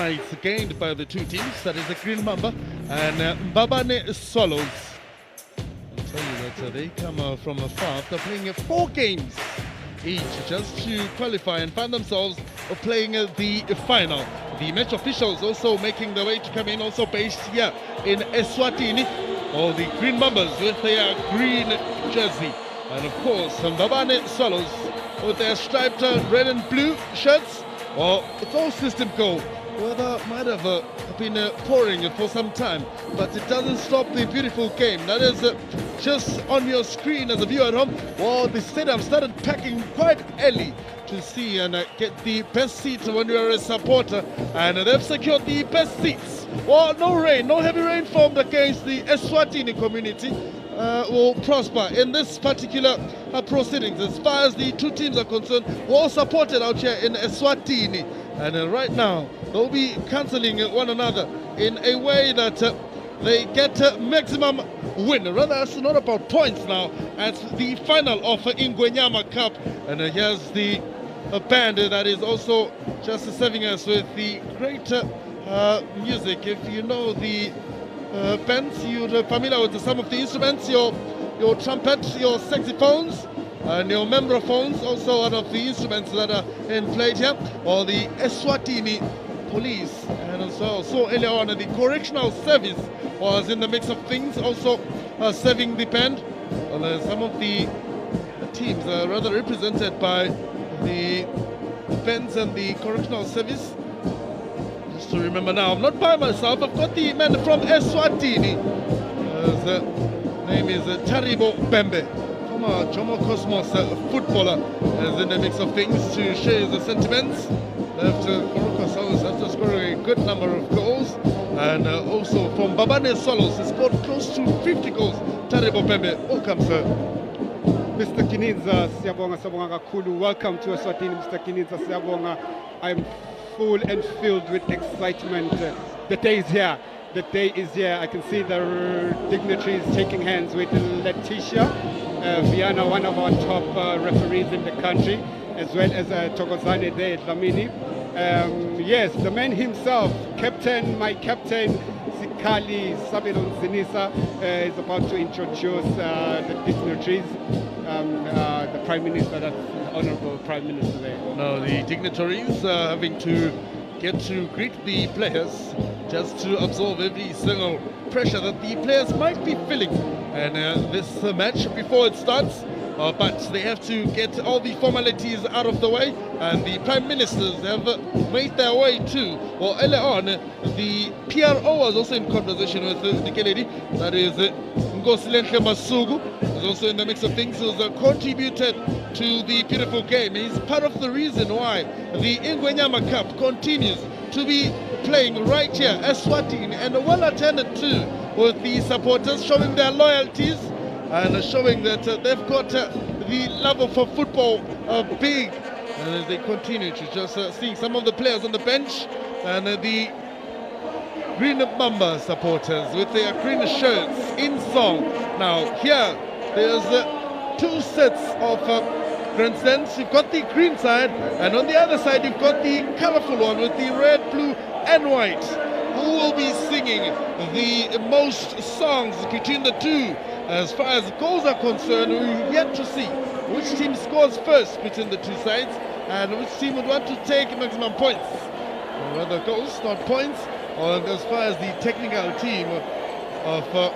points gained by the two teams, that is the Green Mamba and Mbabane Swallows. I'll tell you that they come from afar after playing 4 games each just to qualify and find themselves playing the final. The match officials also making their way to come in, also based here in Eswatini. All the Green Mambas with their green jersey, and of course Mbabane Swallows with their striped red and blue shirts. Well, it's all system go. Weather might have been pouring for some time, but it doesn't stop the beautiful game. That is just on your screen as a viewer at home. Well, the stadium started packing quite early to see and get the best seats when you are a supporter, and they've secured the best seats. Well, no rain, no heavy rain formed against the Eswatini community. Will prosper in this particular proceedings. As far as the two teams are concerned, we're all supported out here in Eswatini, and right now they'll be cancelling one another in a way that they get maximum win. Rather, it's not about points now. It's the final of Ingwenyama Cup, and here's the band that is also just serving us with the great music. If you know the bands, you're familiar with some of the instruments, your trumpet, your saxophones, and your membraphones, also one of the instruments that are played here, or the Eswatini police, and also earlier on the correctional service was in the mix of things, also serving the band. Some of the teams are rather represented by the bands and the correctional service. Just to remember now, I'm not by myself, I've got the man from Eswatini. His name is Taribo Bembe, former Jomo Cosmos footballer, is in the mix of things to share the sentiments. Left Morocco South after scoring a good number of goals, and also from Mbabane Swallows, he scored close to 50 goals. Taribo Bembe, welcome sir. Mr. Kininza, siyabonga kakhulu. Welcome to Eswatini, Mr. Kininza, siyabonga. I'm full and filled with excitement. The day is here. The day is here. I can see the dignitaries taking hands with Letitia Viana, one of our top referees in the country, as well as Tokozane there, Dlamini. Yes, the man himself, my captain, Sikali Sabelon Zinisa, is about to introduce the dignitaries, the Prime Minister, that's Honorable Prime Minister there. Now the dignitaries are having to get to greet the players, just to absorb every single pressure that the players might be feeling. And this match before it starts, but they have to get all the formalities out of the way, and the Prime Ministers have made their way too. Well, earlier on, the PRO was also in conversation with the lady, that is Ngosilenhle Masugu, is also in the mix of things, who's contributed to the beautiful game. He's part of the reason why the Ingwenyama Cup continues to be playing right here, Eswatini, and well attended too, with the supporters showing their loyalties and showing that they've got the love for football big, and as they continue to just see some of the players on the bench, and the Green Mamba supporters with their green shirts in song. Now here there's 2 sets of grandstands. You've got the green side, and on the other side you've got the colorful one with the red, blue and white. Who will be singing the most songs between the two? As far as goals are concerned, we're yet to see which team scores first between the two sides, and which team would want to take maximum points. Or rather goals, not points. Or as far as the technical team of the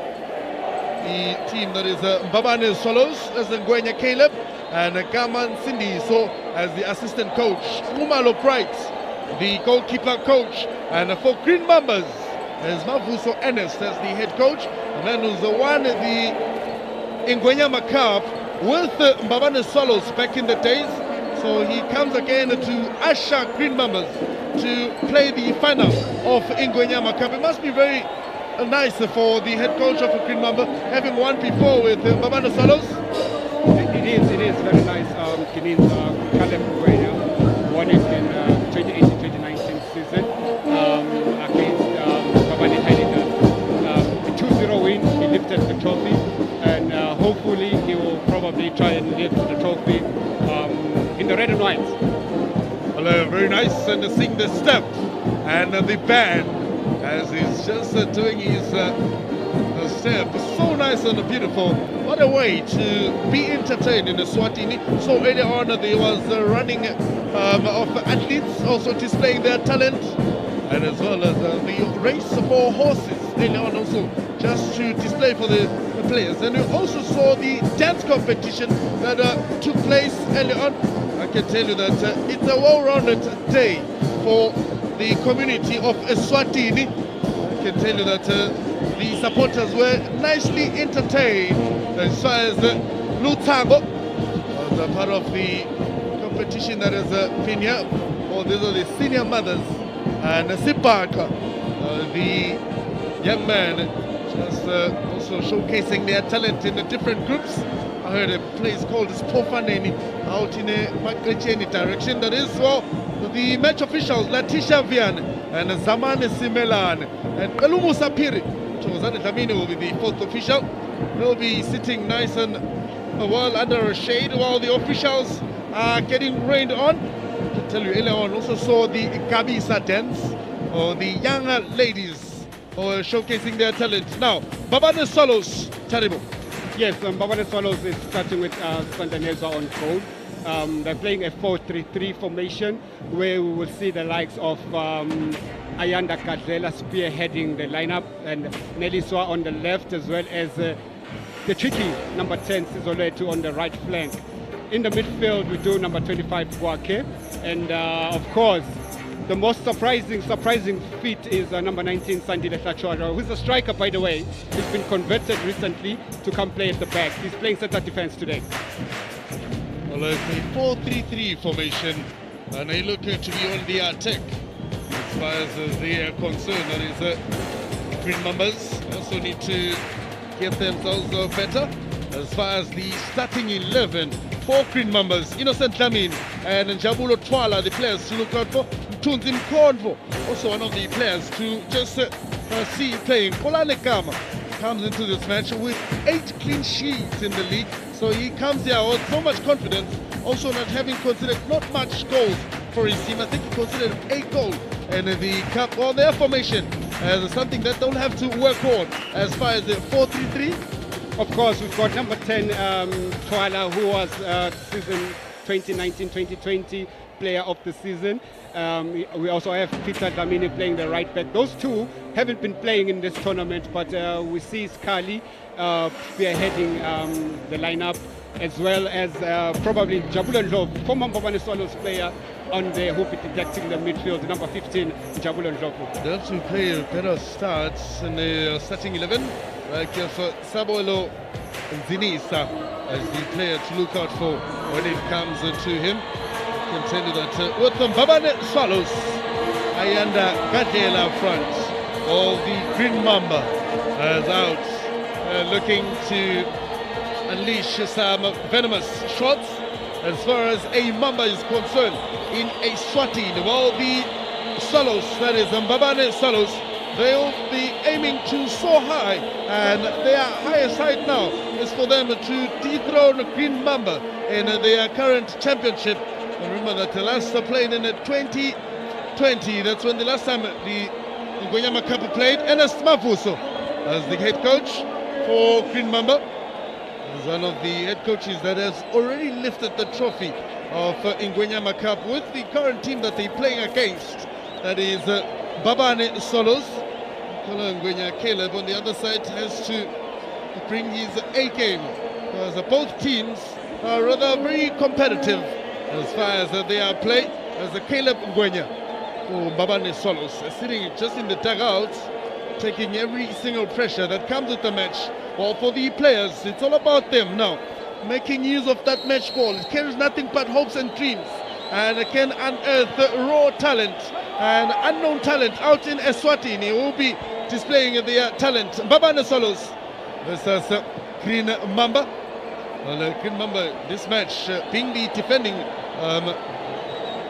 team that is Mbabane Swallows, as Ngwenya Caleb, and Gaman Cindy, so as the assistant coach, Umalo Bright, the goalkeeper coach, and for Green Mambas, as Mavuso Ernest as the head coach, the man who's won the Ingwenyama Cup with Mbabane Swallows back in the days. So he comes again to usher Green Mambas to play the final of Ingwenyama Cup. It must be very nice for the head coach of Green Mamba, having won before with Mbabane Swallows. It is very nice. Kininza, Caleb Ngwenya won it in 2018-2019 season against Mbabane Hidingers. A 2-0 win, he lifted the trophy, and hopefully he will probably try and lift the trophy in the red and white. Well, very nice, and seeing the step and the band as he's just doing his step. So nice and beautiful. What a way to be entertained in Eswatini. So earlier on there was running of athletes also displaying their talent, and as well as the race for horses earlier on also just to display for the players. And we also saw the dance competition that took place earlier on. I can tell you that it's a well-rounded day for the community of Eswatini. I can tell you that the supporters were nicely entertained as far as Lutsango was a part of the competition that has been here. Oh, these are the senior mothers, and Sipaka, the young man, just also showcasing their talent in the different groups. I heard a place called Spofaneni out in a Makrecheni direction. That is, well, the match officials Latisha Vian and Zaman Simelan and Kalumu Sapiri. Chozane Dlamini will be the fourth official. They'll be sitting nice and well under a shade while the officials are getting rained on. I can tell you earlier on also saw the Kabisa dance, or the younger ladies who are showcasing their talent. Now, Babane Solos, terrible. Yes, Babane Swallows is starting with Santaneza on goal. They're playing a 4-3-3 formation where we will see the likes of Ayanda Kadlela spearheading the lineup, and Neliswa on the left, as well as the tricky number 10 Sizoletu on the right flank. In the midfield we do number 25 Kwake, and of course the most surprising feat is number 19 Sandile Tachwara, who's a striker, by the way. He's been converted recently to come play at the back. He's playing center defense today. Well, it's a 4-3-3 formation, and they look to be on the attack as far as they are concerned. That is, Green Mambas also need to get themselves better as far as the starting 11 for Green Mambas. Innocent Lamin and Jabulo Twala, the players to look out for. Tunzim Konvo, also one of the players to just see playing. Polane Kama comes into this match with 8 clean sheets in the league. So he comes here with so much confidence, also not having considered not much goals for his team. I think he considered 8 goals in the cup. Well, their formation as something that they'll have to work on as far as the 4-3-3. Of course, we've got number 10 Twala, who was season 2019-2020 player of the season. We also have Peter Dlamini playing the right back. Those two haven't been playing in this tournament, but we see Skali spearheading the lineup, as well as probably Jabulo Ndlovu, former Babane Swallows player, on the who will be detecting the midfield, number 15 Jabulo Ndlovu. They have to play a better start in the starting 11, like Saboelo Zinisa as the player to look out for when it comes to him. I can tell you that with the Babane Swallows, Ayanda Gadela front, all the Green Mamba is out, looking to unleash some venomous shots as far as a Mamba is concerned in Eswatini. Well, the Swallows, that is Babane Swallows, they'll be aiming to soar high, and their highest height now is for them to dethrone Green Mamba in their current championship. Remember that the last played in 2020, that's when the last time the Ngwenyama Cup played. Ernest Mafuso as the head coach for Green Mamba. He's one of the head coaches that has already lifted the trophy of Ngwenyama Cup with the current team that they're playing against. That is Babane Solos. Ngwenya Caleb on the other side has to bring his A game, because both teams are rather very competitive as far as they are played. As Caleb Ngwenya for Babane Solos sitting just in the dugout, taking every single pressure that comes with the match. Well, for the players, it's all about them now, making use of that match ball. It carries nothing but hopes and dreams, and it can unearth raw talent and unknown talent out in Eswatini who will be displaying their talent. Babane Solos versus Green Mamba. Well, Green Mamba, this match being the defending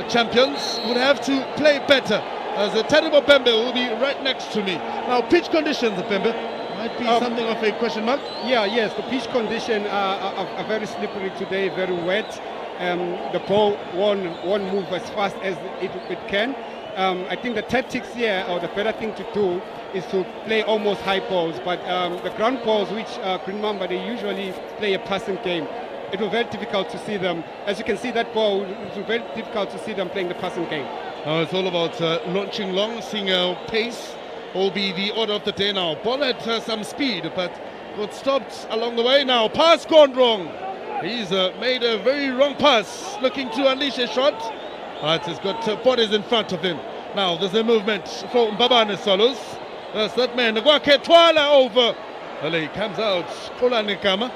champions, would have to play better, as Taribo Pembe will be right next to me. Now, pitch conditions, Pembe, might be something of a question mark. Yes, the pitch conditions are very slippery today, very wet. The ball won't move as fast as it can. I think the tactics here, or the better thing to do, is to play almost high balls. But the ground balls, which Green Mamba, they usually play a passing game. It was very difficult to see them. As you can see, that ball, it was very difficult to see them playing the passing game. It's all about launching long, seeing pace will be the order of the day now. Ball had some speed, but got stopped along the way now. Pass gone wrong. He's made a very wrong pass, looking to unleash a shot. But he's got bodies in front of him. Now there's a movement for Mbabane Solos. That's that man, Gwake Twala over. Well, he comes out, Kolani Kama,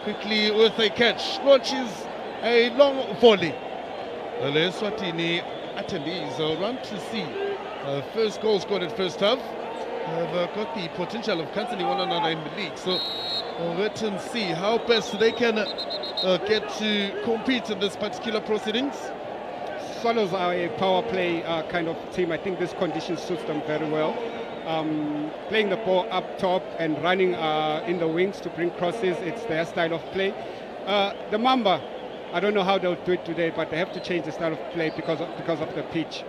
quickly with a catch, launches a long volley. Well, Eswatini attendees run to see first goal scored at first half. Have got the potential of cancelling one another in the league. So we'll wait and see how best they can get to compete in this particular proceedings. Swallows are a power play kind of team. I think this condition suits them very well. Playing the ball up top and running in the wings to bring crosses, it's their style of play. The Mamba, I don't know how they'll do it today, but they have to change the style of play because of the pitch.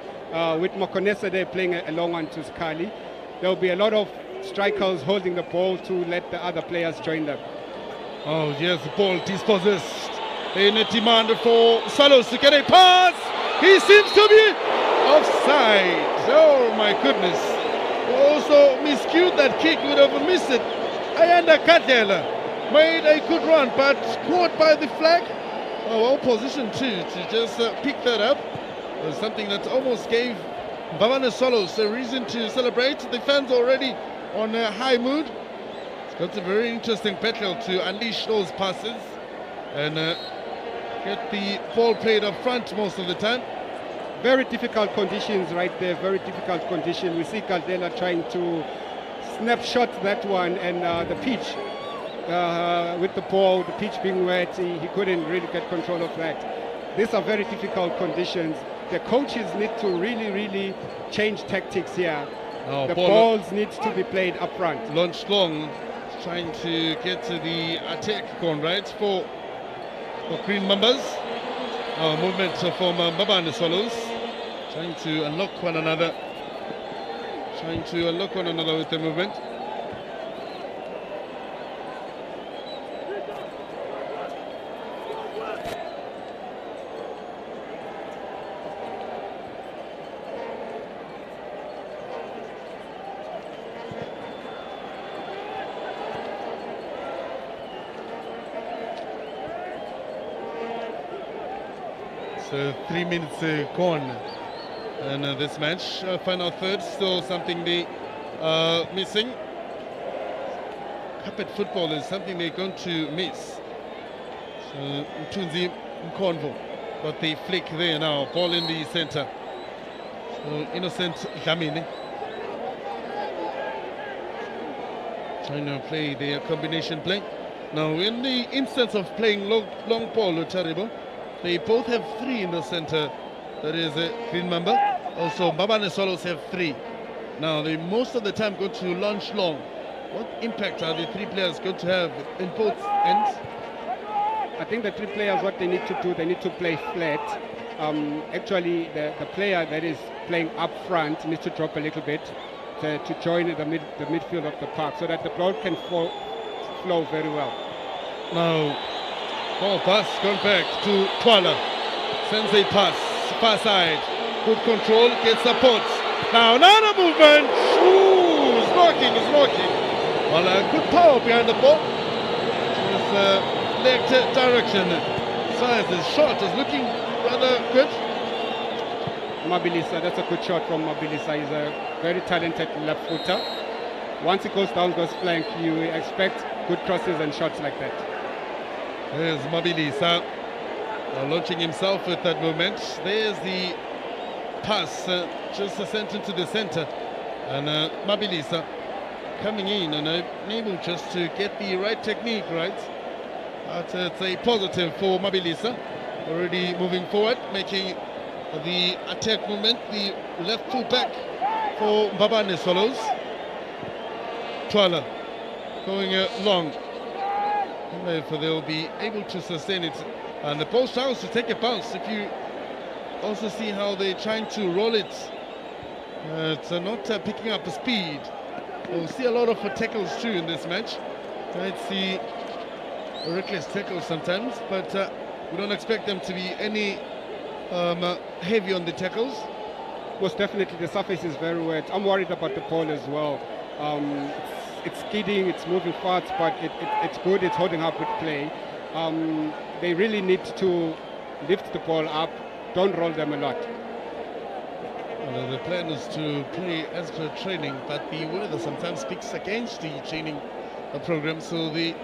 With Mokonesa, they're playing a long one to Skali. There'll be a lot of strikers holding the ball to let the other players join them. Oh yes, the ball dispossessed. In a demand for Swallows to get a pass. He seems to be offside. Oh my goodness. Also miscued that kick, would have missed it. Ayanda Kadela made a good run, but caught by the flag. Well positioned too to just pick that up. It was something that almost gave Mbabane Swallows a reason to celebrate. The fans already on a high mood. It's got a very interesting battle to unleash those passes and get the ball played up front most of the time. Very difficult conditions right there, very difficult condition. We see Caldela trying to snapshot that one, and the pitch with the ball, the pitch being wet, he couldn't really get control of that. These are very difficult conditions. The coaches need to really change tactics here. The balls need to be played up front. Launched long, trying to get to the attack going right for Green Mambas. Movement from Mbabane Swallows, trying to unlock one another. With the movement. So 3 minutes gone in this match. Final third, still something they missing. Carpet football is something they're going to miss. So Mtunzi Mkonvo got the flick there now. Ball in the center. So Innocent Dlamini trying to play their combination play. Now in the instance of playing long ball, terrible. They both have 3 in the center. That is Green Mamba. Also, Mbabane Swallows have 3. Now, they most of the time go to launch long. What impact are the 3 players going to have in both ends? I think the 3 players, what they need to do, they need to play flat. Actually, the player that is playing up front needs to drop a little bit to join the midfield of the park so that the ball can flow very well. Now, ball pass gone back to Twala. Sends a pass, far side. Good control, gets support. Now another movement. Ooh, it's knocking. Well, good power behind the ball. It's leg direction. Size is short, is looking rather good. Mabilisa, that's a good shot from Mabilisa. He's a very talented left footer. Once he goes down those flank, you expect good crosses and shots like that. There's Mabilisa launching himself with that movement. There's the pass, just sent into the center. And Mabilisa coming in and able just to get the right technique right. But it's a positive for Mabilisa. Already moving forward, making the attack movement, the left full back for Mbabane Swallows. Twala going long. If they'll be able to sustain it, and the post house to take a bounce. If you also see how they're trying to roll it It's not picking up the speed. We'll see a lot of tackles too in this match. Might see reckless tackles sometimes, but we don't expect them to be any heavy on the tackles. Most definitely, the surface is very wet. I'm worried about the ball as well. It's skidding, it's moving fast, but it's good, it's holding up with play. They really need to lift the ball up, don't roll them a lot. Well, the plan is to play as per training, but the weather sometimes speaks against the training program, so they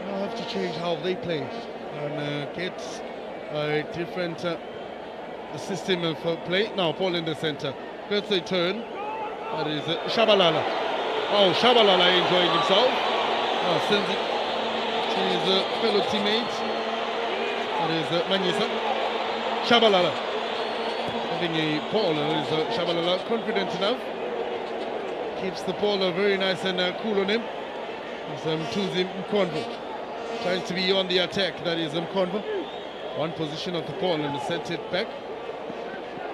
now have to change how they play and get a different system of play. Now, ball in the center. Gets a turn. That is Shabalala. Oh, Shabalala enjoying himself. Sends it to his fellow teammate. That is Manyisa. Shabalala. Having a ball, is Shabalala confident enough. Keeps the ball very nice and cool on him. Tuzi Mkonvo trying to be on the attack. That is Mkonvo. One position of the ball and sent it back.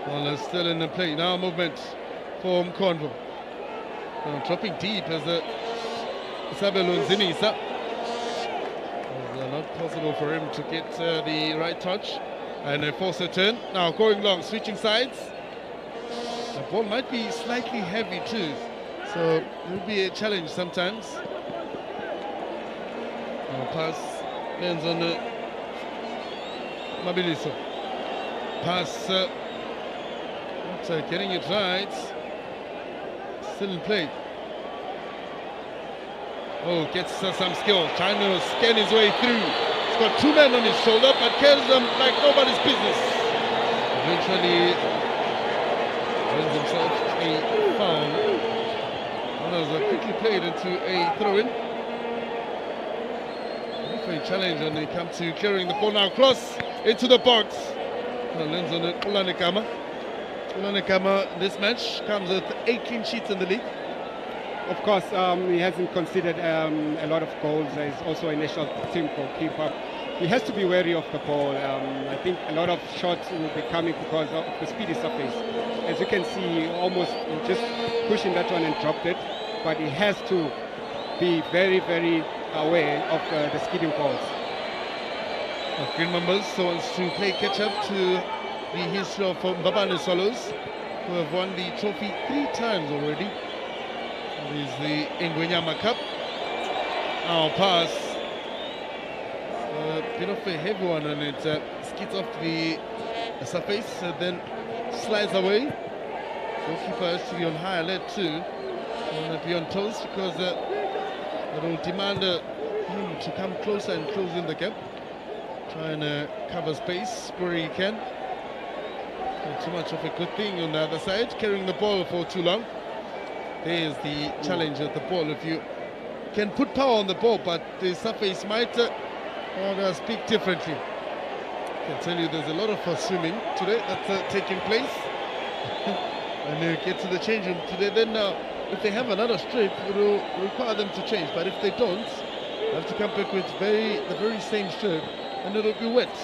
Well, still in the play. Now movement for Mkonvo. Dropping deep as Sabelo Zinisa. Not possible for him to get the right touch. And a force a turn. Now going long, switching sides. The ball might be slightly heavy too, so it will be a challenge sometimes. Pass lands on Mabiliso. Pass, not getting it right. Still in play. Oh, gets some skill, trying to scan his way through. He's got two men on his shoulder, but carries them like nobody's business. Eventually wins himself a foul. One was quickly played into a throw-in. For a challenge when they come to clearing the ball now. Cross into the box. Lands on Ulanekama. Ulanekama, this match comes with 8 clean sheets in the league. Of course, he hasn't conceded a lot of goals. He's also a national team goalkeeper. He has to be wary of the ball. I think a lot of shots will be coming because of the speedy surface. As you can see, almost just pushing that one and dropped it. But he has to be very, very aware of the skidding balls. Green Mambas wants to play catch-up to the history of Mbabane Swallows, who have won the trophy 3 times already. It is the Ngwenyama Cup. Now pass. A bit of a heavy one, and it skids off the surface and then slides away. Goalkeeper has to be on high alert too. And be on toes because it will demand him to come closer and close in the gap. Trying to cover space where he can. Not too much of a good thing on the other side. Carrying the ball for too long. There's the challenge of the ball. If you can put power on the ball, but the surface might speak differently. I can tell you there's a lot of swimming today that's taking place. And they get to the change room today. Then if they have another strip, it will require them to change. But if they don't, they have to come back with the very same strip, and it'll be wet.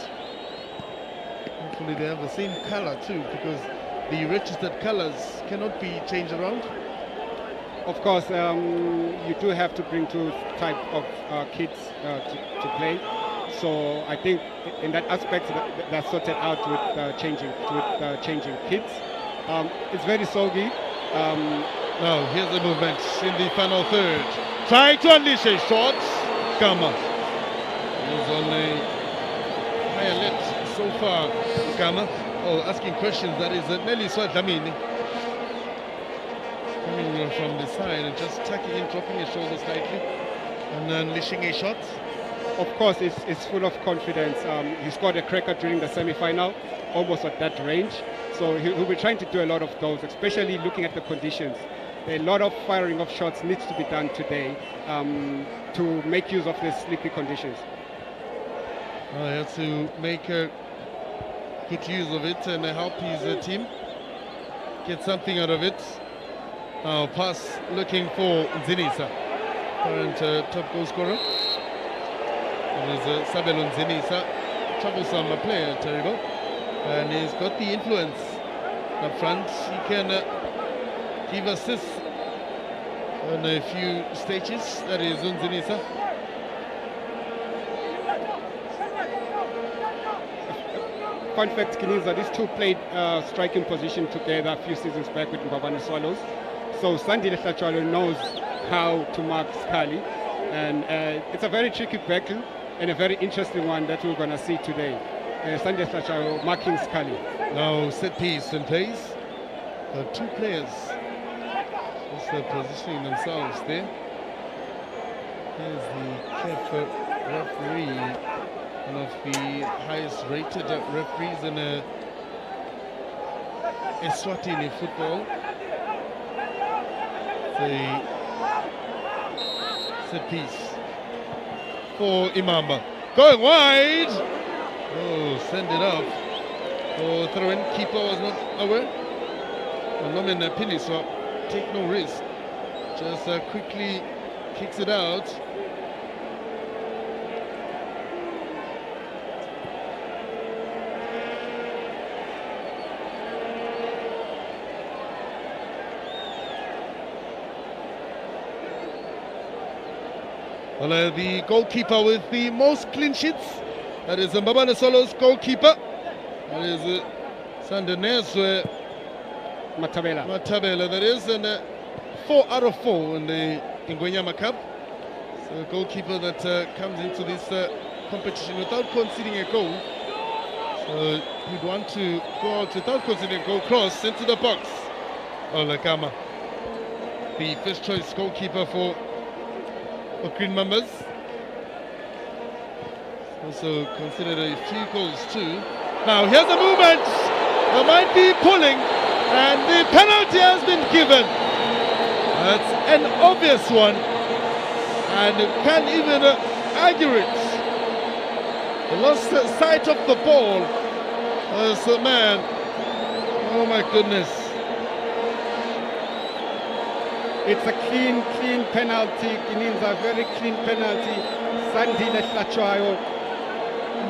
Hopefully they have the same color too, because the registered colors cannot be changed around. Of course, you do have to bring 2 type of kids to play. So I think in that aspect, that's sorted out with changing kids. It's very soggy. Now here's the movement in the final third. Trying to unleash a shot. Kama is on a high alert so far. Kama, asking questions. That is Nelly Swadlamini. Coming from the side and just tucking in, dropping his shoulder slightly, and unleashing a shot. Of course, it's full of confidence. He scored a cracker during the semi-final, almost at that range. So he'll be trying to do a lot of those, especially looking at the conditions. A lot of firing of shots needs to be done today to make use of the sleepy conditions. He has to make good use of it and help his team get something out of it. Now pass looking for Zinisa, current top goal scorer. It is Sabelo Zinisa, troublesome player, terrible. And he's got the influence up front. He can give assists on a few stages. That is Nzinisa. Fun fact, Kiniza, these two played striking position together a few seasons back with Mbabane Swallows. So Sandile Hlachwalo knows how to mark Scully. And it's a very tricky battle and a very interesting one that we're going to see today. Sandile Hlachwalo marking Scully. Now set piece in place. Two players just positioning themselves there. Here's the CAF referee. One of the highest rated referees in Eswatini football. The set piece for Imamba. Going wide! Oh, send it up. For throw-in, keeper was not aware. Nomen Piniswa, take no risk. Just quickly kicks it out. Well, the goalkeeper with the most clean sheets, that is Mbabane Swallows goalkeeper. That is Sandanezwe Matabela, that is, and 4 out of 4 in the Ingwenyama Cup. So a goalkeeper that comes into this competition without conceding a goal. So he'd want to go out without conceding a goal, cross into the box. Olakama, the first choice goalkeeper for Green Mambas. Also considered a few goals too. Now here's the movement. There might be pulling, and the penalty has been given. That's an obvious one, and you can't even argue it. He lost sight of the ball. So man, oh my goodness. It's a clean penalty. Kininza, very clean penalty. Sandile Hlachwalo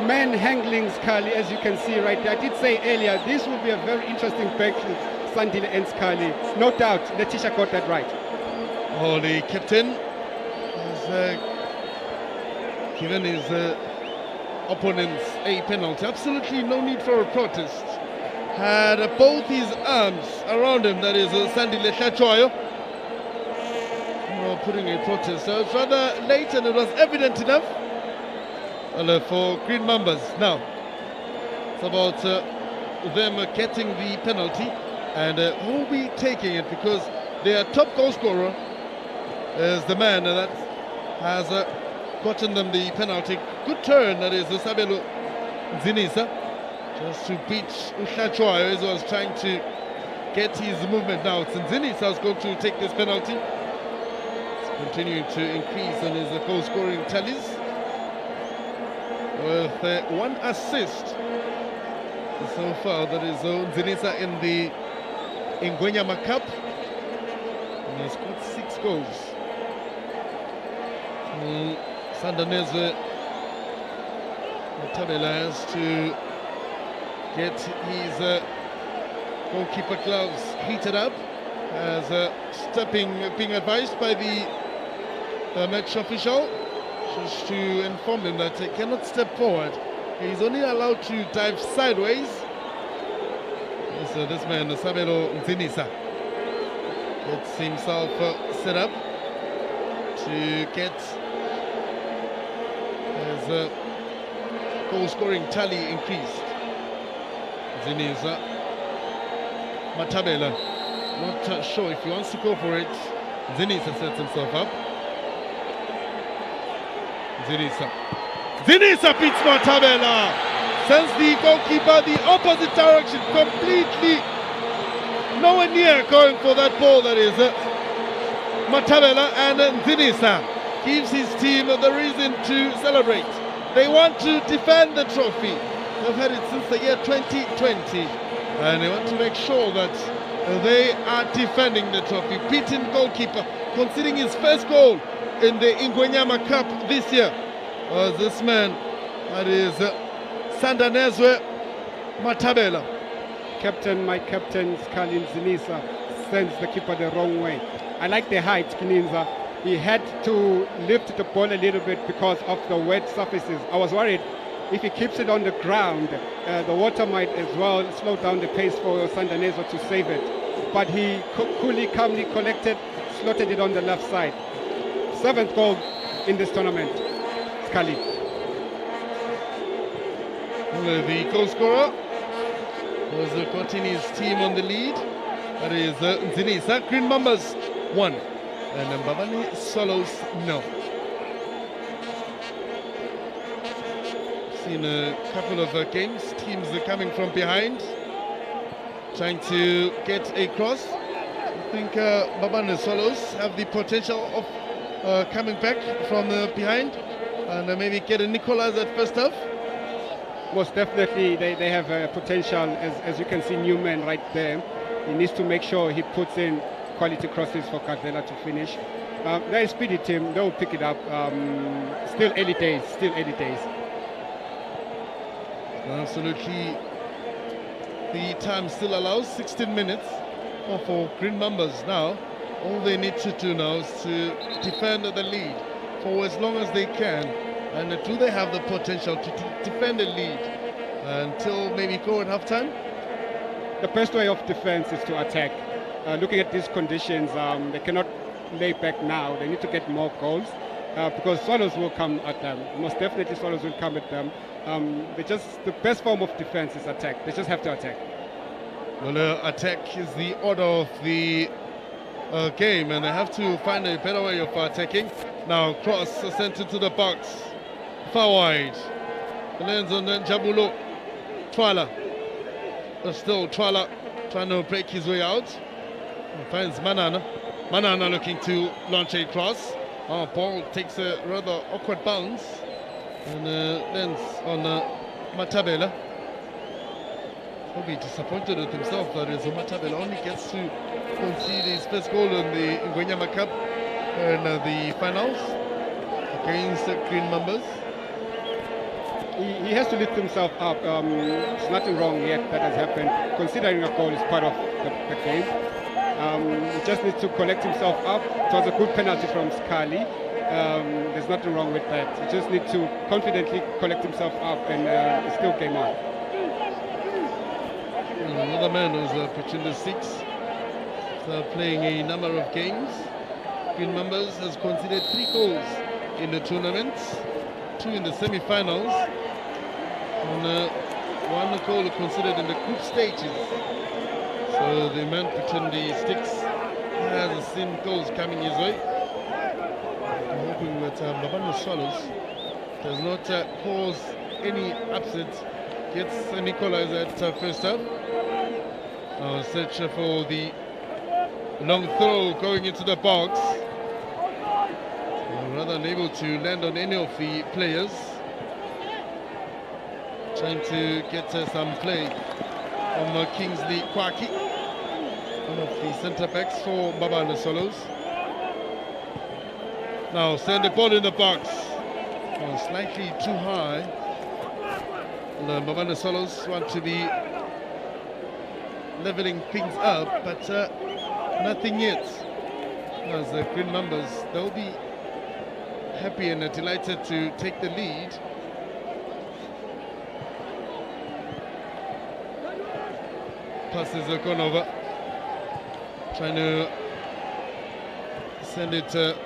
manhandling Scully, as you can see right there. I did say earlier, this will be a very interesting battle, Sandile and Scully. No doubt, Letitia got that right. Oh, the captain has given his opponents a penalty. Absolutely no need for a protest. Had both his arms around him, that is Sandile Hlachwalo. Putting a protest. So it's rather late and it was evident enough for Green Mambas. Now, it's about them getting the penalty, and who will be taking it, because their top goal scorer is the man that has gotten them the penalty. Good turn, that is Sabelo Zinisa, just to beat Hlachwalo as he was trying to get his movement. Now it's Zinisa who's going to take this penalty. Continuing to increase on his goal scoring tallies with 1 assist so far. That is Nzinisa in the Ingwenyama Cup, and he's got 6 goals. Sandanezwe Matabela has to get his goalkeeper gloves heated up, as being advised by the match official just to inform him that he cannot step forward. He's only allowed to dive sideways. So this man, Sabelo Nzinisa, gets himself set up to get his goal scoring tally increased. Nzinisa Matabela, not sure if he wants to go for it. Zinisa sets himself up. Zinisa beats Matabela, sends the goalkeeper the opposite direction, completely nowhere near going for that ball. That is Matabela, and Zinisa gives his team the reason to celebrate. They want to defend the trophy. They've had it since the year 2020, and they want to make sure that they are defending the trophy. Beating goalkeeper, conceding his first goal in the Ingwenyama Cup this year. This man, that is Sandanezwe Matabela. My captain, Scully Zinisa, sends the keeper the wrong way. I like the height, Kininza. He had to lift the ball a little bit because of the wet surfaces. I was worried if he keeps it on the ground, the water might as well slow down the pace for Sandanezo to save it. But he coolly, calmly collected, slotted it on the left side. 7th goal in this tournament. Scully. The goal scorer was Kotini's team on the lead. That is Nzinisa. Green Mambas 1 and Mbabane Swallows 0. Seen a couple of games, teams are coming from behind, trying to get a cross. I think Mbabane Swallows have the potential of coming back from behind and maybe get an equalizer at first half. Most definitely they have potential, as you can see Newman right there. He needs to make sure he puts in quality crosses for Kadela to finish. They're a speedy team, they will pick it up. Still early days. Absolutely, the time still allows 16 minutes for Green Mambas now. All they need to do now is to defend the lead for as long as they can. And do they have the potential to defend the lead until maybe go at halftime? The best way of defense is to attack. Looking at these conditions, they cannot lay back now. They need to get more goals because Swallows will come at them. Most definitely Swallows will come at them. The best form of defense is attack. They just have to attack. Well, attack is the order of the game, and they have to find a better way of attacking. Now cross sent into the box, far wide. Lands on Jabulo. Twala. Still Twala trying to break his way out. Finds Manana. Manana looking to launch a cross. Ball takes a rather awkward bounce and lands on Matabela. He'll be disappointed with himself that Matabela only gets to concede his first goal in the Ngwenyama Cup in the finals against the Green Mambas. He has to lift himself up. There's nothing wrong yet that has happened. Considering a goal is part of the game. He just needs to collect himself up. It was a good penalty from Scully. There's nothing wrong with that. He just needs to confidently collect himself up and it's still game on. Another man who's between the six, playing a number of games. Green Mambas has conceded 3 goals in the tournament, 2 in the semi-finals, and 1 goal considered in the group stages. So the man between the sticks has seen goals coming his way. I'm hoping that Mbabane Swallows does not cause any upset, gets an equalizer at first half. Search for the long throw going into the box. Rather unable to land on any of the players. Trying to get some play from Kingsley Kwaki, one of the centre backs for Mbabane Swallows. Now send the ball in the box. Slightly too high. Mbabane Swallows want to be leveling things up, but nothing yet. As the Green Mambas, they'll be happy and delighted to take the lead. Passes have gone over. Trying to send it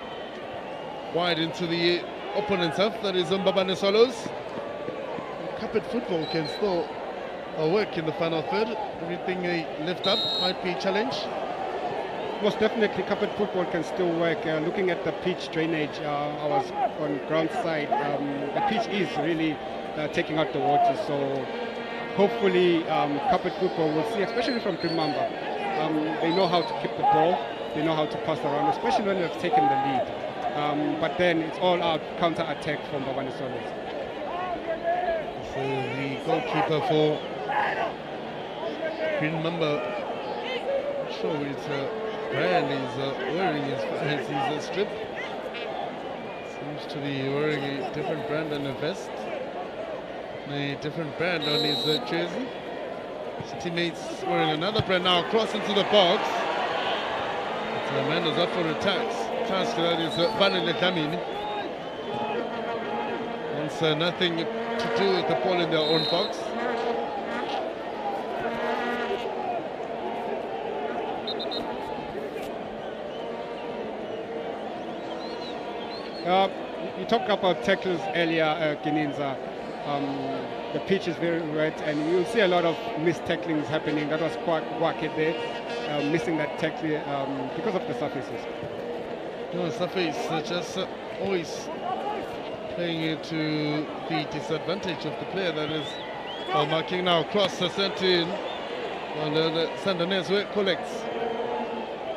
wide into the opponent's half. That is Mbabane Swallows. Carpet football can still work in the final third. Everything they lift up might be a challenge. Most definitely carpet football can still work. Looking at the pitch drainage, I was on ground side. The pitch is really taking out the water, so hopefully carpet football will see, especially from Green Mamba. They know how to keep the ball, they know how to pass around, especially when they've taken the lead. But then it's all out counter-attack from Mbabane Swallows. So the goalkeeper for Green Mamba, not sure which brand he's wearing his strip. Seems to be wearing a different brand on the vest, a different brand on his jersey. His teammates wearing another brand now. Cross into the box. The man is up for a task that is Banele Dlamini. Wants nothing to do with the ball in their own box. You talked about tackles earlier, Kininza. The pitch is very wet, and you'll see a lot of missed tacklings happening. That was quite wacky there, missing that tackle because of the surfaces. No, surface just always playing it to the disadvantage of the player that is marking now. Cross sent in. Sandanese collects.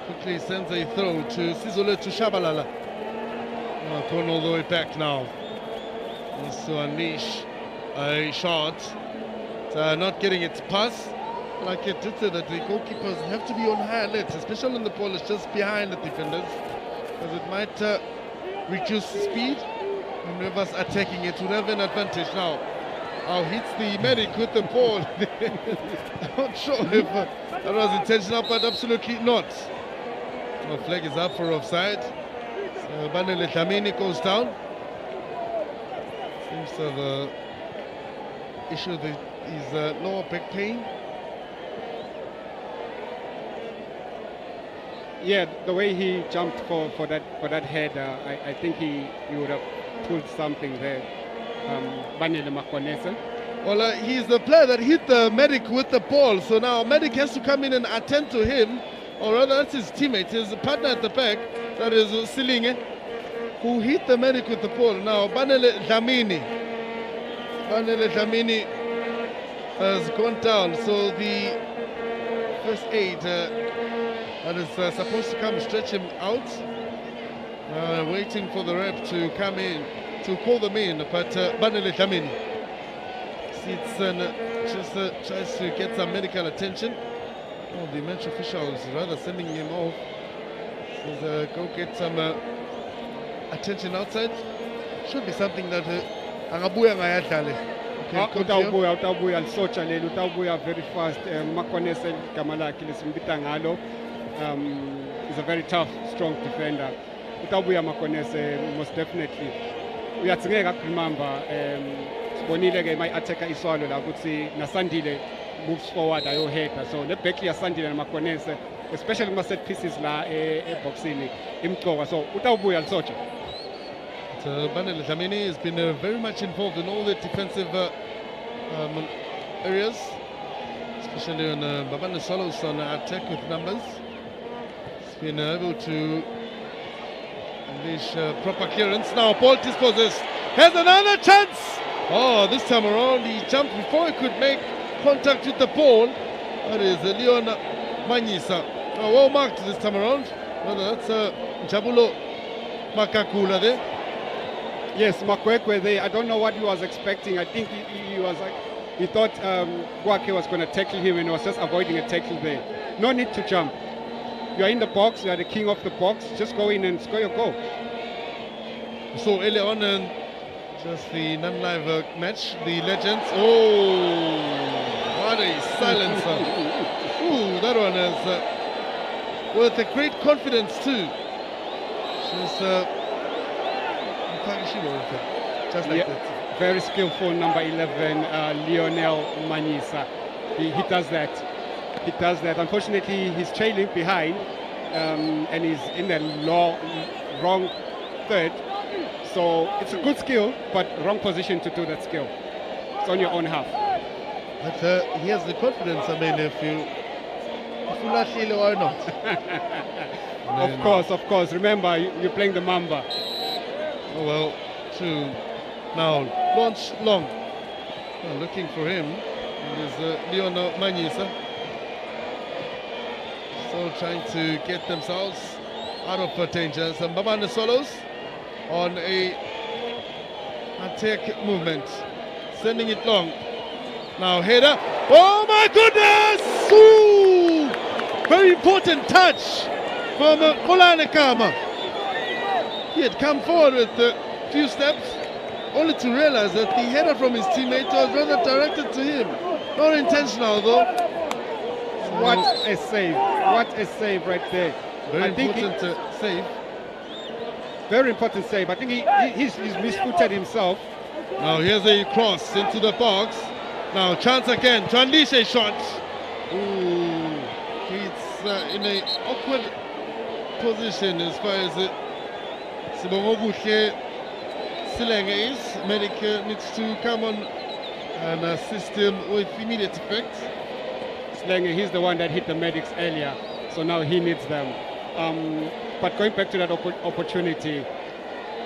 Quickly sends a throw to Sizole to Shabalala. Going all the way back now. Wants to unleash a shot. Not getting its pass. Like it did say that the goalkeepers have to be on high alert, especially when the ball is just behind the defenders, because it might reduce speed. Whoever's attacking it will have an advantage now. Hits the medic with the ball. I'm not sure if that was intentional, but absolutely not. The flag is up for offside. So Banele Dlamini goes down. Seems to have issue with his lower back pain. Yeah, the way he jumped for that header, I think he would have pulled something there. Banele Makonese. Well, he's the player that hit the medic with the ball, so now medic has to come in and attend to him, or rather that's his teammate, his partner at the back, that is Silinge, who hit the medic with the ball. Now Banele Dlamini has gone down, so the first aid that is supposed to come stretch him out, waiting for the rep to come in to call them in, but Banele Dlamini sits and just tries to get some medical attention. Oh, the match official is rather sending him off. Says go get some attention outside. Should be something that angabuya ngayadlale. Utawubuya lisotsha leli, utawubuya very fast. Makonese igama lakhe lesimbita ngalo. He's a very tough, strong defender. Utawubuya Makonese most definitely. Uyatsingeka kumamba sibonile ke my attacker iswalo la ukuthi naSandile moves forward ayoheader, so le back yaSandile naMakonese especially kuma set pieces la eboxini imqoka, so utawubuya lisotsha. Banele Dlamini has been very much involved in all the defensive areas, especially on Babane Solos on attack with numbers. He's been able to unleash proper clearance. Now ball dispossessed. Has another chance. Oh, this time around he jumped before he could make contact with the ball. That is Leon Manyisa. Well marked this time around. That's Jabulo Makakula there. Yes, Makwekwe there. I don't know what he was expecting. I think he was like, he thought Kwake was going to tackle him and was just avoiding a tackle there. No need to jump. You are in the box. You are the king of the box. Just go in and score your goal. So early on, just the non-live match, the legends. Oh, what a silencer! Ooh, that one is with a great confidence too. She's just like that. Very skillful number 11, Lionel Manyisa. He does that. He does that. Unfortunately, he's trailing behind and he's in the wrong third. So it's a good skill, but wrong position to do that skill. It's on your own half. But he has the confidence. I mean, if you not feel or not. Of course. Remember, you're playing the Mamba. Oh well, to now launch long. Well, looking for him is Leona Manyisa. So trying to get themselves out of danger. Some Babane Solos on a attack movement, sending it long. Now header. Oh my goodness! Ooh! Very important touch from Kolane Kama. He had come forward with a few steps, only to realize that the header from his teammate was rather directed to him. Not intentional though. What a save! What a save right there! Very I think important save. very important save. I think he's misfooted himself. Now here's a cross into the box. Now chance again to unleash a shot. Ooh, he's in an awkward position as far as Sibongobuhle Silenge is. Medic needs to come on and assist him with immediate effect. Slenge, he's the one that hit the medics earlier, so now he needs them. But going back to that opportunity,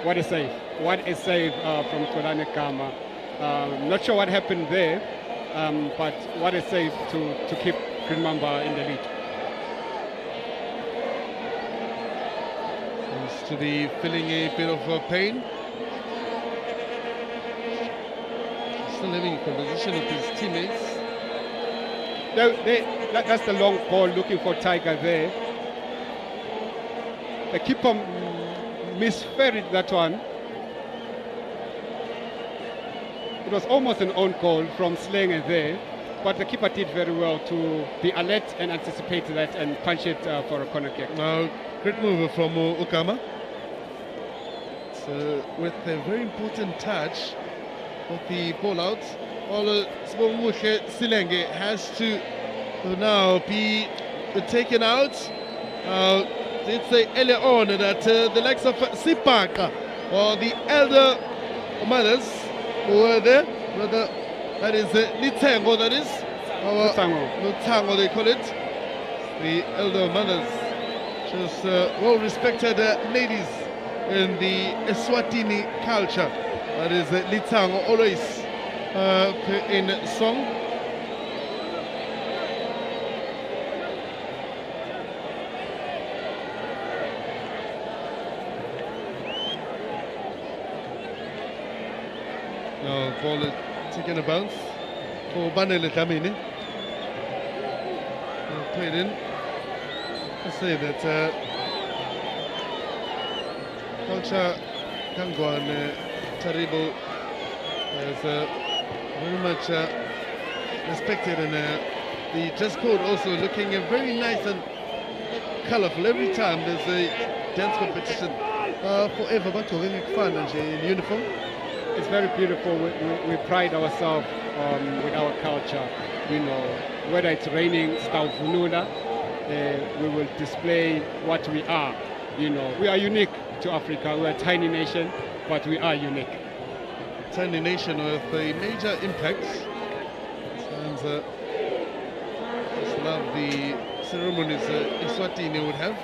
what a save. What a save from Tolane Kama. Not sure what happened there, but what a save to keep Green Mamba in the lead. Seems to be feeling a bit of pain. Still having a conversation with his teammates. That's the long ball looking for Tiger there. The keeper misferried that one. It was almost an own goal from Slenge there, but the keeper did very well to be alert and anticipate that and punch it for a corner kick. Now, great move from Okama. So, with a very important touch of the ball out, Sibongobuhle Silenge has to now be taken out. It's earlier on that the likes of Sipaka or the elder mothers who were there, whether that is Litsengo, that is Lutango they call it, the elder mothers, just well-respected ladies in the Eswatini culture. That is Litsango, always in song. Now ball taking a bounce for Banele Tamini. Played in. I say that culture can go on Taribo is very much respected, and the dress code also looking very nice and colorful. Every time there's a dance competition, forever but fun and in uniform. It's very beautiful. We pride ourselves with our culture. You know, whether it's raining, Stavunula, we will display what we are. You know, we are unique to Africa. We are a tiny nation, but we are unique. Tiny nation with a major impact. Sounds just love the ceremonies Eswatini would have.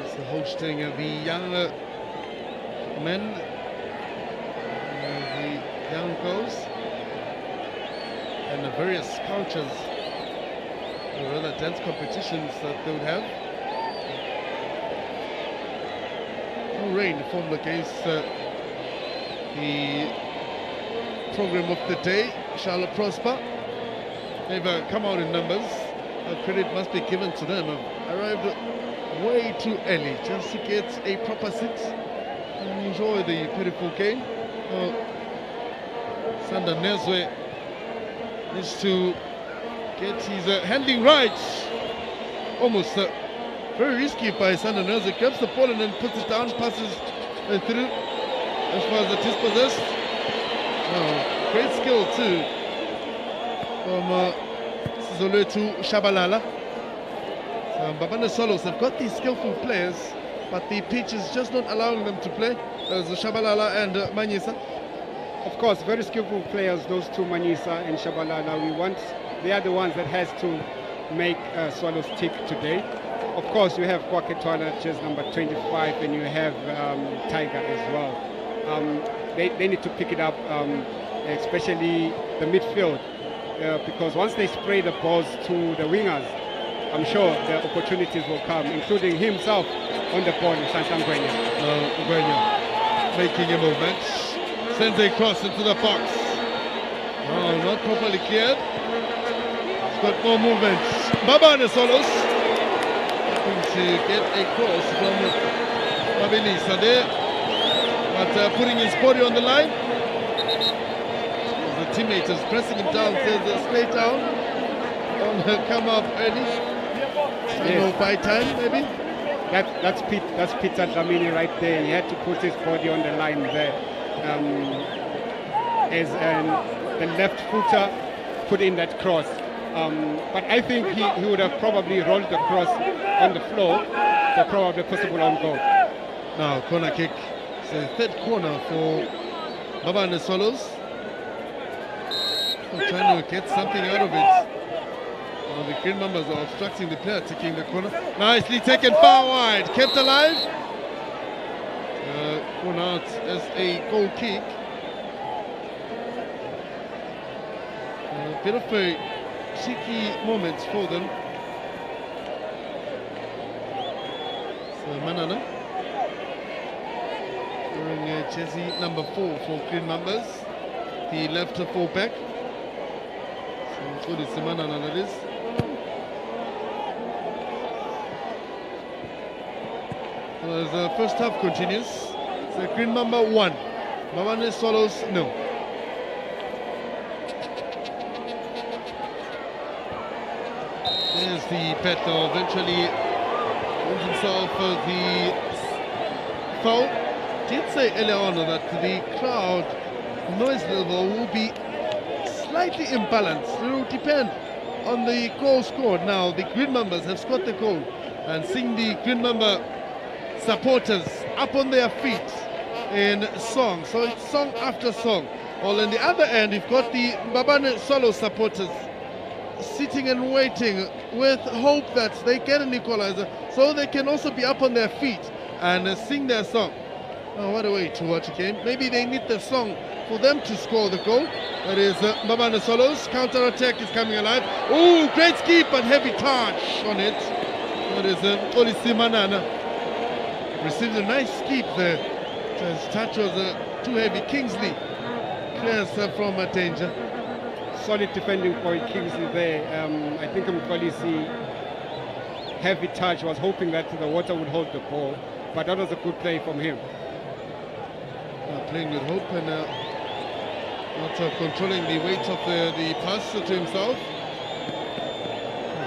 It's hosting the young men, the young girls, and the various cultures, or rather dance competitions that they would have. No rain formed against the program of the day. Charlotte Prosper, they've come out in numbers. Credit must be given to them. Arrived way too early just to get a proper seat and enjoy the beautiful game. Sander Nezwe needs to get his handling right. Almost very risky by Sander Nezwe. Grabs the ball and then puts it down, passes through as far as it is possessed. Great skill too from Sizolo to Shabalala. Babane Solos have got these skillful players, but the pitch is just not allowing them to play. There's Shabalala and Manyisa. Of course, very skillful players, those two, Manyisa and Shabalala. They are the ones that has to make Swallows tick today. Of course, you have Kwaketwana, just number 25, and you have Tiger as well. They need to pick it up, especially the midfield, because once they spray the balls to the wingers, I'm sure the opportunities will come, including himself on the ball, Sansan Gwenya. Making a movement, sends a cross into the box. Not properly cleared. It's got more movement. Babane Solos to get a cross from Mabilisa there, but putting his body on the line. The teammate is pressing him down, straight down. Don't come up early. Trying to buy time, maybe. That's Peter Dlamini right there. He had to put his body on the line there. As the left footer put in that cross. But I think he would have probably rolled the cross on the floor for probably a possible own goal. Now, corner kick. It's the third corner for Mbabane Swallows. Trying to get something out of it. The Green Mambas are obstructing the player taking the corner. Nicely taken far wide, kept alive. Gone out as a goal kick. A bit of a tricky moment for them. So Manana wearing jersey number 4 for Green Mambas, the left full-back. So it's Manana that is. As the first half continues, so Green Mamba 1, Mbabane Swallows 0. There's the Petro, eventually wins himself the foul. Did say earlier on that the crowd noise level will be slightly imbalanced. It will depend on the goal scored. Now the Green Mambas have scored the goal, and seeing the Green Mamba supporters up on their feet in song, so it's song after song. While on the other end, you've got the Mbabane Swallows supporters sitting and waiting with hope that they get an equalizer, so they can also be up on their feet and sing their song. Oh, what a way to watch a game. Maybe they need the song for them to score the goal. That is Mbabane Swallows. Counter-attack is coming alive. Oh, great skip but heavy touch on it. That is Olisi Manana. Received a nice skip there. His touch was too heavy. Kingsley clears from danger. Solid defending for Kingsley there. I think Mkolisi heavy touch, was hoping that the water would hold the ball, but that was a good play from him. Playing with hope and not controlling the weight of the pass to himself.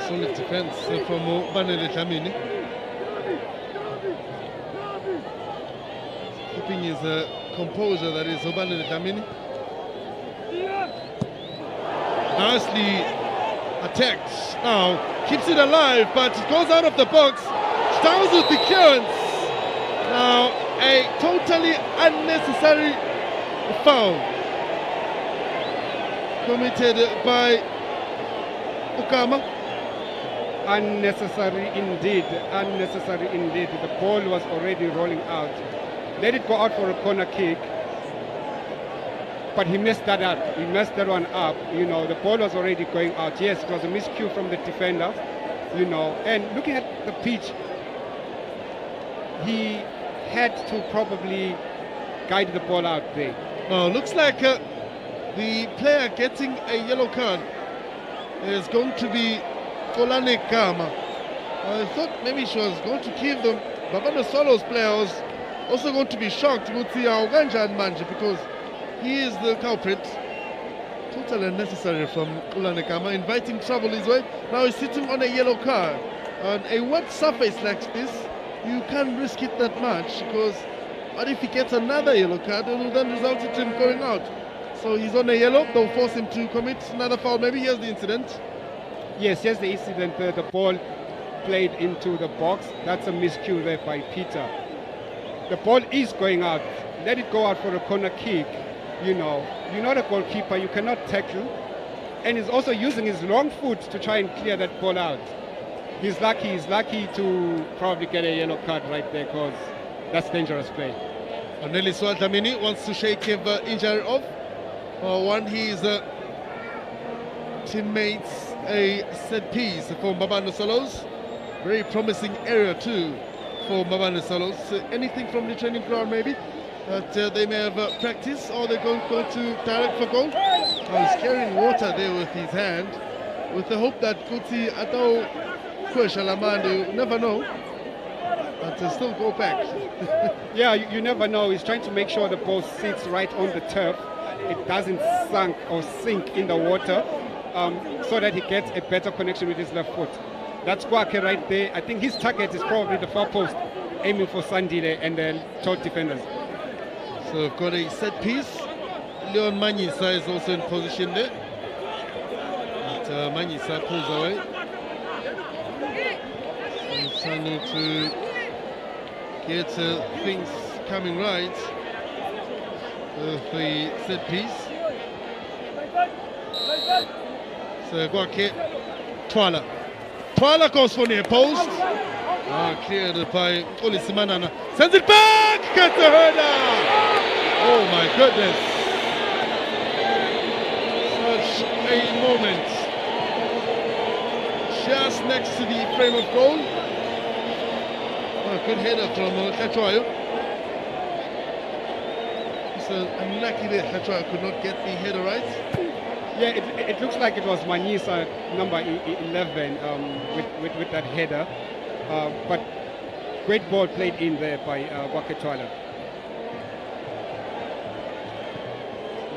Solid defense from Banele Dlamini. Keeping his composure, that is Banele Dlamini. Nicely attacked. Now keeps it alive, but it goes out of the box. Stands with the clearance. Now a totally unnecessary foul committed by Okama. Unnecessary indeed, unnecessary indeed. The ball was already rolling out. Let it go out for a corner kick, but he messed that up. He messed that one up. You know, the ball was already going out. Yes, it was a miscue from the defender. You know, and looking at the pitch, he had to probably guide the ball out there. Oh, looks like the player getting a yellow card is going to be Kolane Kama. I thought maybe she was going to give them. Mbabane Swallows player was also going to be shocked to see Uganja and Manje, because he is the culprit. Totally unnecessary from Kolane Kama, inviting trouble his way. Now he's sitting on a yellow card. On a wet surface like this, you can't risk it that much, because what if he gets another yellow card, it will then result in him going out. So he's on a yellow, they'll force him to commit another foul. Maybe here's the incident. Yes, here's the incident. The ball played into the box. That's a miscue there by Peter. The ball is going out. Let it go out for a corner kick. You know, you're not a goalkeeper, you cannot tackle. And he's also using his long foot to try and clear that ball out. He's lucky to probably get a yellow card right there, because that's dangerous play. Nelly Swatini wants to shake his injury off. One, his teammates a set piece for Mbabane Swallows. Very promising area too for Mbabane Swallows. Anything from the training ground maybe that they may have practiced, or they're going to direct for goal. He's carrying water there with his hand, with the hope that Kutsi Atao Kweshalamande, you never know, but still go back. Yeah, you never know. He's trying to make sure the ball sits right on the turf. It doesn't sink in the water, so that he gets a better connection with his left foot. That's Kwake right there. I think his target is probably the far post, aiming for Sandile and the tall defenders. So we've got a set piece. Leon Manyisa is also in position there. But Manyisa pulls away. So trying to get things coming right with the set piece. So Kwake, Twala. Twala goes for near post. Cleared by Olisimanana. Sends it back! Gets the header! Oh my goodness. Such a moment. Just next to the frame of goal. Good header from Khatwayo. So unlucky that Khatwayo could not get the header right. Yeah, it looks like it was Manyisa, number 11, with that header. But great ball played in there by Waketwala.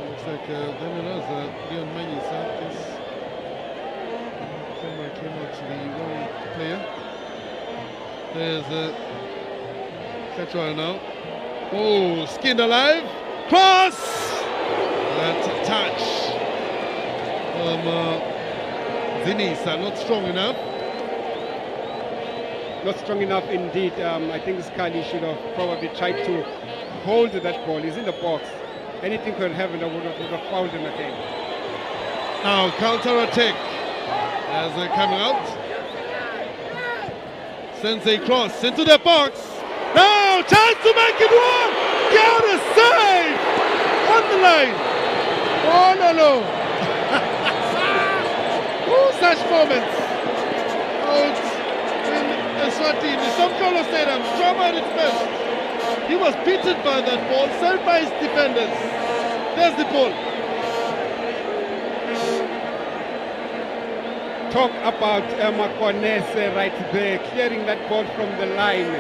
Looks like Leon Manyisa. This camera came out to the wrong player. There's Khatwayo now. Oh, skinned alive. Cross! That's a touch. Zinisa, not strong enough. Not strong enough indeed. I think Skali should have probably tried to hold that ball. He's in the box. Anything could happen. I would have fouled him again. Now counter attack as they're coming out. Sends a cross into the box. Now chance to make it one. Got a save on the line. Oh no. Such moments out in Eswatini. Somkolo Stadium, drama at its best. He was beaten by that ball, served by his defenders. There's the ball. Talk about Makonese right there, clearing that ball from the line.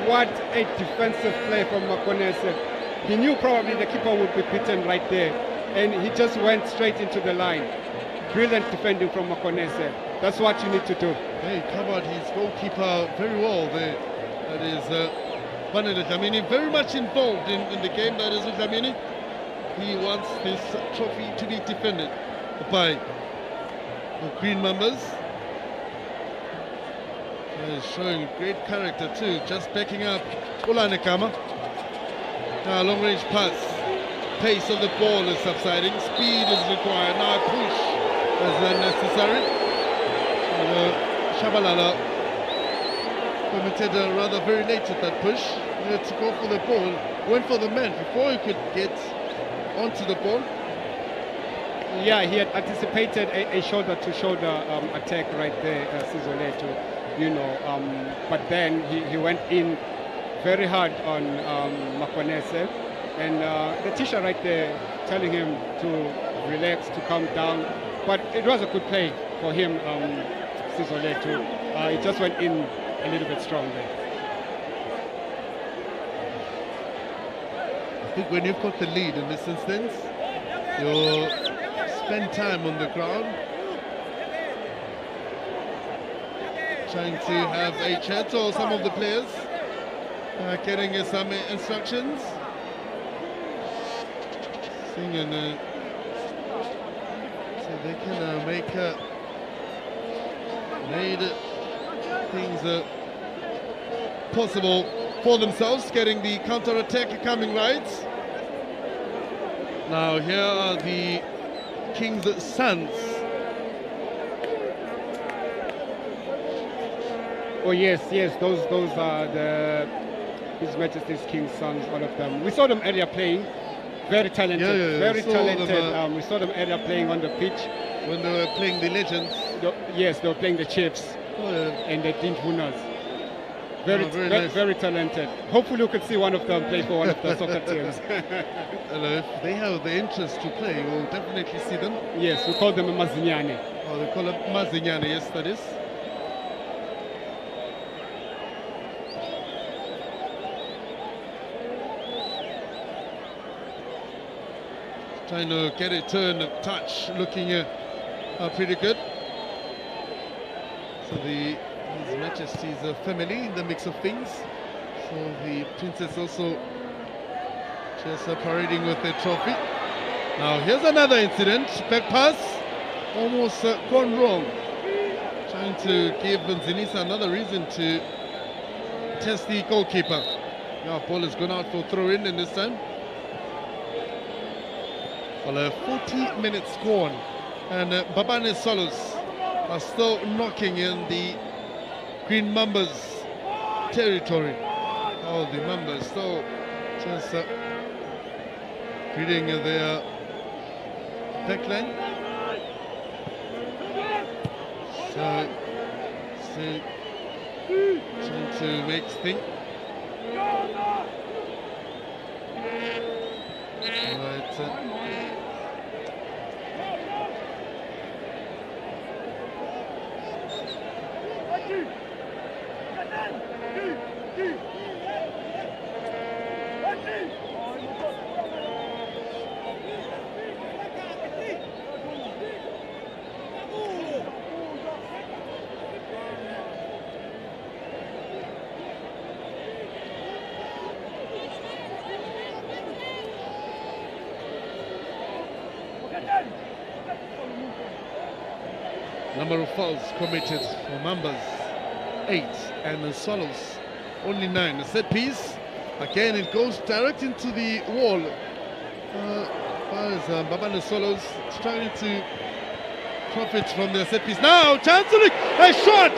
What a defensive play from Makonese. He knew probably the keeper would be beaten right there, and he just went straight into the line. Brilliant defending from Makonese. That's what you need to do. He covered his goalkeeper very well there. That is Vanele Dlamini, very much involved in the game. That is Dlamini. He wants this trophy to be defended by the Green Mambas. He's showing great character too, just backing up Ulane Kama. Now long range pass. Pace of the ball is subsiding. Speed is required. Now a push as necessary. Shabalala committed rather very late at that push. He had to go for the ball, went for the man before he could get onto the ball. Yeah, he had anticipated a shoulder-to-shoulder attack right there, Sizoleto, you know, but then he went in very hard on Makonese, and the teacher right there telling him to relax, to calm down. But it was a good play for him, Sizoleto. He just went in a little bit strong there. I think when you've got the lead in this instance, you spend time on the ground trying to have a chat, or some of the players getting some instructions. Singing so they can make made things possible for themselves, getting the counter-attack coming right. Now here are the King's sons. Oh yes, those are His Majesty's King's sons, all of them. We saw them earlier playing, very talented, very talented. We saw them earlier playing on the pitch. When they were playing the legends. Yes, they were playing the Chiefs and the Dindhunas. Very nice. Very talented. Hopefully we could see one of them play for one of the soccer teams. If they have the interest to play, we'll definitely see them. Yes, we call them Mazinyane. Oh, they call it Mazinyane, yes, that is. Trying to get it turn, touch, looking pretty good. So His Majesty's family in the mix of things. So the princess also just parading with the trophy. Now here's another incident. Back pass, almost gone wrong. Trying to give Zinisa another reason to test the goalkeeper. Now ball has gone out for throw-in, and this time. Well, 40 minutes gone, and Babane Solos are still knocking in the Green Mambas territory. Oh, the Mambas still just greeting their backline. So trying to make things. Right. Number of fouls committed for Mambas 8, and the Swallows only 9. A set piece, again it goes direct into the wall. As Babane Swallows trying to profit from their set piece. Now Chancellor, a shot!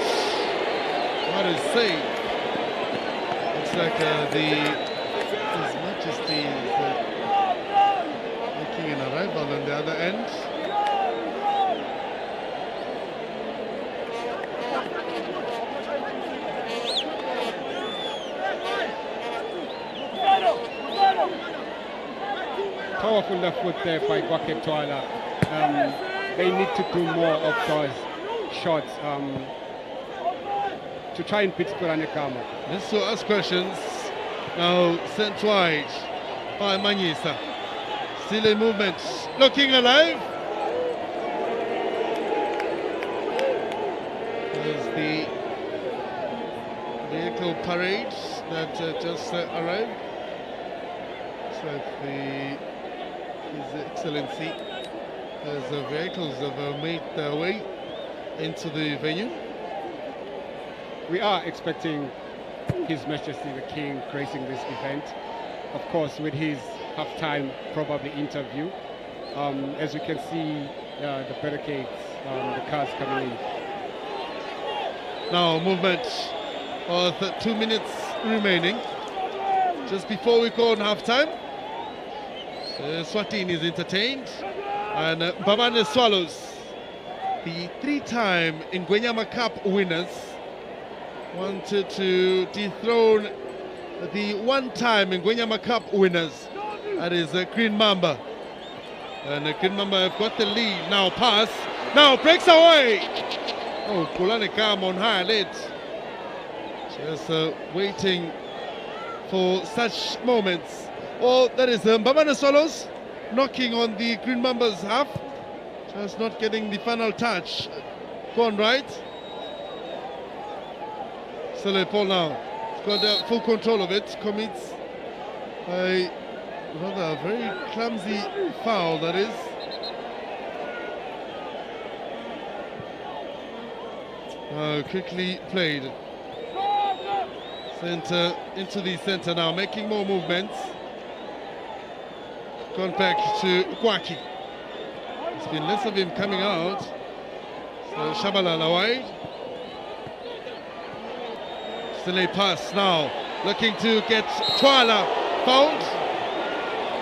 What a save! Looks like His Majesty is making an arrival on the other end. Powerful left foot there by Gwake Twala. They need to do more of those shots to try and beat Kuranekama. Let's so ask questions. Now sent wide by Manyisa. Still in movement. Looking alive. There's the vehicle parade that just arrived. So His Excellency as the vehicles have made their way into the venue. We are expecting His Majesty the King gracing this event, of course with his halftime probably interview. As we can see the barricades, the cars coming in. Now movement of 2 minutes remaining, just before we go on halftime. Eswatini is entertained, and Babane Swallows, the 3-time Ngwenyama Cup winners, wanted to dethrone the 1-time Ngwenyama Cup winners, that is Green Mamba. And Green Mamba have got the lead. Now pass, now breaks away. Oh, Kuranekama on high alert. Just waiting for such moments. Oh, that is Babane Swallows knocking on the Green Mambas half. Just not getting the final touch. Gone right. Sele Paul now. He's got full control of it. Commits a rather very clumsy foul, that is. Quickly played. Center into the center now, making more movements. Gone back to Kwaki. There's been less of him coming out. So Shabalala wide. Still a pass now. Looking to get Twala fouled.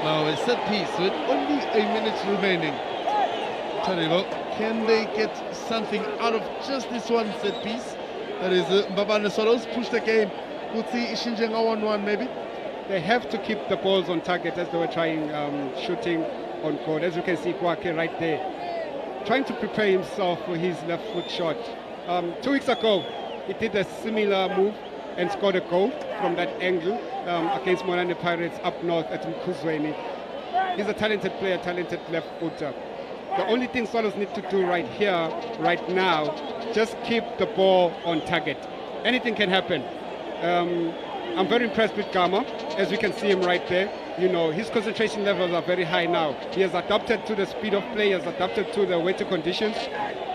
Now a set piece with only a minute remaining. Terrible. Can they get something out of just this one set piece? That is Babane Swallows push the game. We'll see Ishinjenga 1-1 maybe. They have to keep the balls on target as they were trying shooting on goal. As you can see, Kwake right there, trying to prepare himself for his left foot shot. 2 weeks ago, he did a similar move and scored a goal from that angle against Morane Pirates up north at Mkhuzweni. He's a talented player, talented left footer. The only thing Swallows need to do right here, right now, just keep the ball on target. Anything can happen. I'm very impressed with Gama, as we can see him right there. You know, his concentration levels are very high now. He has adapted to the speed of play, he has adapted to the weather conditions.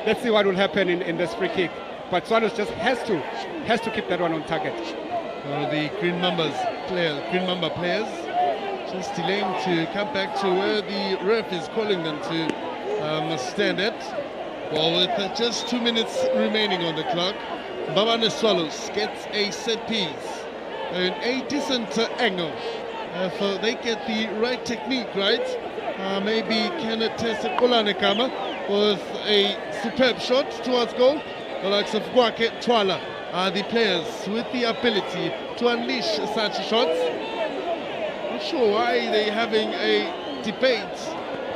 Let's see what will happen in this free kick. But Swallows just has to keep that one on target. The Green Mamba players just delaying to come back to where the ref is calling them to stand at. Well, with just 2 minutes remaining on the clock, Mbabane Swallows gets a set piece in a decent angle. If they get the right technique right, maybe can test Kolane Kama with a superb shot towards goal. The likes of Gwake Twala are the players with the ability to unleash such shots. Not sure why they're having a debate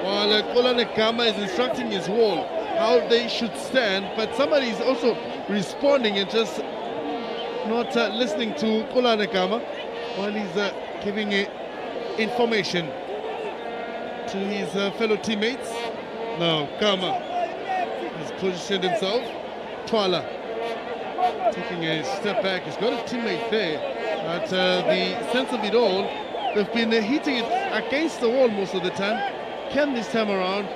while Kolane Kama is instructing his wall how they should stand, but somebody is also responding and just not listening to Kolane Kama while he's giving information to his fellow teammates. Now Kama has positioned himself. Twala taking a step back. He's got a teammate there. But the sense of it all, they've been hitting it against the wall most of the time. Can this time around,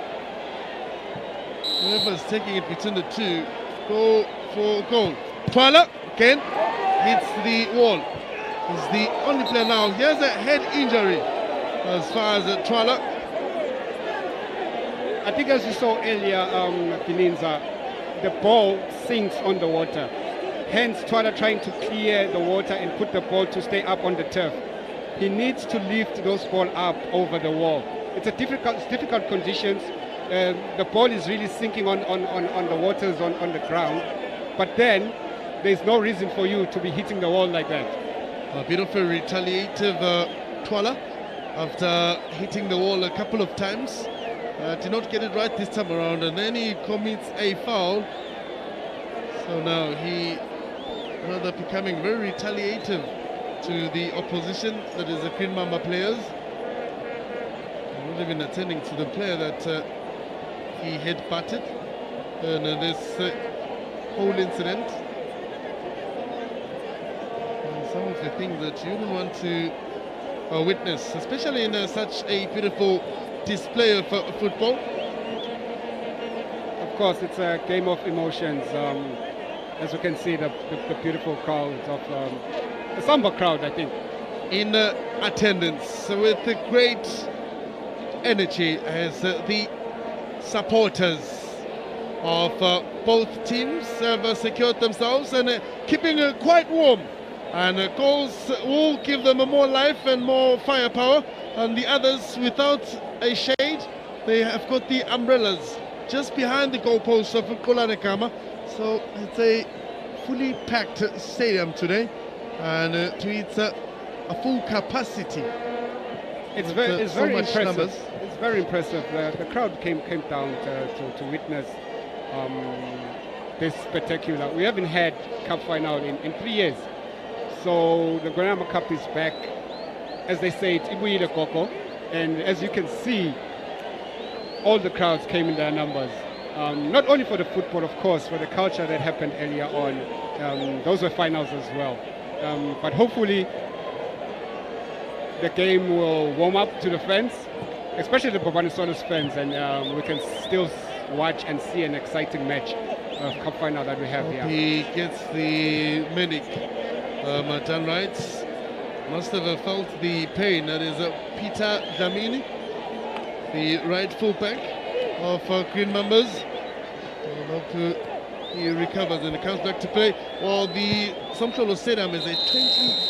whoever's taking it between the two, go for goal? Twala again hits the wall. He's the only player now. He has a head injury as far as Twala. I think as you saw earlier, Kininza, the ball sinks on the water. Hence, Twala trying to clear the water and put the ball to stay up on the turf. He needs to lift those ball up over the wall. It's difficult conditions. The ball is really sinking on the waters on the ground. But then, there's no reason for you to be hitting the wall like that. A bit of a retaliative Twala after hitting the wall a couple of times. Did not get it right this time around, and then he commits a foul. So now he rather becoming very retaliative to the opposition, that is the Green Mamba players. Not even attending to the player that he head-butted in this whole incident. And some of the things that you don't want to witness, especially in such a beautiful display of football. Of course, it's a game of emotions. As you can see, the beautiful crowds of the Samba crowd, I think, in attendance with the great energy as the supporters of both teams have secured themselves and keeping quite warm. And goals will give them more life and more firepower. And the others, without a shade, they have got the umbrellas just behind the goalposts of Kolane Kama. So it's a fully packed stadium today, and to its a full capacity. It's very impressive. Numbers. It's very impressive. The crowd came down to witness this spectacular. We haven't had cup final in 3 years. So the Granama Cup is back. As they say, it's Ibuile Koko. And as you can see, all the crowds came in their numbers. Not only for the football, of course, for the culture that happened earlier on. Those were finals as well. But hopefully, the game will warm up to the fans, especially the Mbabane Swallows fans, and we can still watch and see an exciting match of cup final that we have here. He gets the medic done right. Must have felt the pain. That is Peter Dlamini, the right fullback of Green Mambas. I hope he recovers and comes back to play. Well, the Somcholo Stadium is a